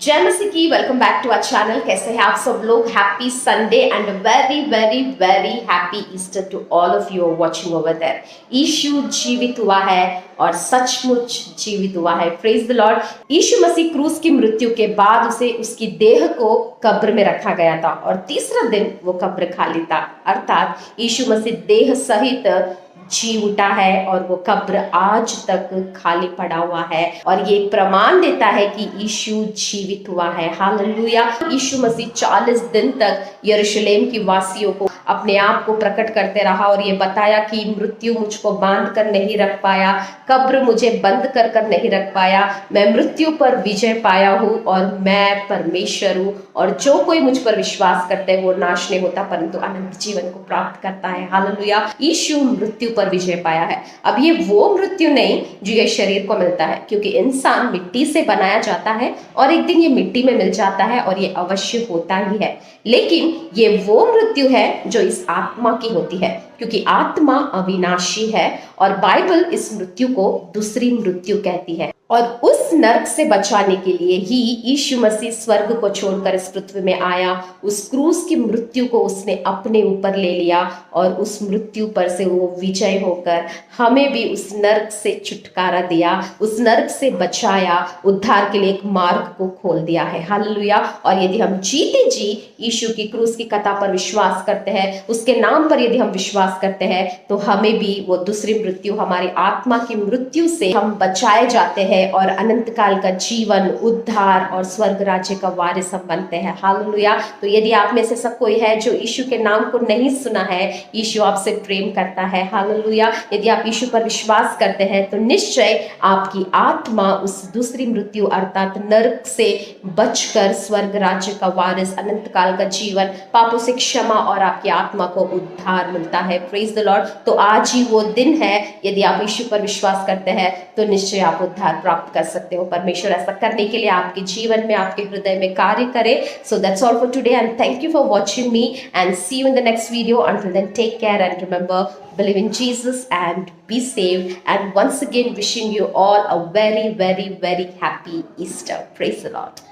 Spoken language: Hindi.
जय मसीह की। Welcome back to our channel. कैसे हैं आप सब लोग? Happy Sunday and very very very happy Easter to all of you watching over there. यीशु जीवित हुआ है और सचमुच जीवित हुआ है। Praise the Lord. यीशु मसीह क्रूस की मृत्यु के बाद उसे उसकी देह को कब्र में रखा गया था और तीसरा दिन वो कब्र खाली था, अर्थात यीशु मसीह देह सहित जी उठा है और वो कब्र आज तक खाली पड़ा हुआ है और ये प्रमाण देता है कि यीशु जीवित हुआ है। हालेलुया। यीशु मसीह 40 दिन तक यरूशलेम की वासियों को अपने आप को प्रकट करते रहा और ये बताया कि मृत्यु मुझको बांध कर नहीं रख पाया, कब्र मुझे बंद कर कर नहीं रख पाया, मैं मृत्यु पर विजय पाया हूँ और मैं परमेश्वर हूँ और जो कोई मुझ पर विश्वास करता है वो नाश नहीं होता परंतु अनंत जीवन को प्राप्त करता है। हालेलुया। यीशु मृत्यु पर विजय पाया है। अब ये वो मृत्यु नहीं जो ये शरीर को मिलता है, क्योंकि इंसान मिट्टी से बनाया जाता है और एक दिन ये मिट्टी में मिल जाता है और ये अवश्य होता ही है, लेकिन ये वो मृत्यु है जो इस आत्मा की होती है, क्योंकि आत्मा अविनाशी है और बाइबल इस मृत्यु को दूसरी मृत्यु कहती है। और उस नरक से बचाने के लिए ही यीशु मसीह स्वर्ग को छोड़कर इस पृथ्वी में आया। उस क्रूस की मृत्यु को उसने अपने ऊपर ले लिया और उस मृत्यु पर से वो विजय होकर हमें भी उस नरक से छुटकारा दिया, उस नरक से बचाया, उद्धार के लिए एक मार्ग को खोल दिया है। हालेलुया। और यदि हम जीते जी यीशु की क्रूस की कथा पर विश्वास करते हैं, उसके नाम पर यदि हम विश्वास करते हैं, तो हमें भी वो दूसरी मृत्यु, हमारी आत्मा की मृत्यु से हम बचाए जाते हैं और अनंत काल का जीवन, उद्धार और स्वर्ग राज्य का वारिस हम बनते हैं। हालेलुया। तो यदि आप में से सब कोई है जो यीशु के नाम को नहीं सुना है, यीशु आपसे प्रेम करता है। हालेलुया। यदि आप यीशु पर विश्वास करते हैं तो निश्चय आपकी आत्मा उस दूसरी मृत्यु अर्थात नरक से बचकर स्वर्ग राज्य का वारिस, अनंत काल का जीवन, पापों से क्षमा और आपकी आत्मा को उद्धार मिलता है। Praise the Lord. तो आज ही वो दिन है, यदि आप यीशु पर विश्वास करते हैं तो निश्चय आप उद्धार प्राप्त कर सकते हो। परमेश्वर ऐसा करने के लिए आपके जीवन में, आपके हृदय में कार्य करे। So that's all for today and thank you for watching me and see you in the next video. Until then, take care and remember, believe in Jesus and be saved. And once again, wishing you all a very, very, very happy Easter. Praise the Lord.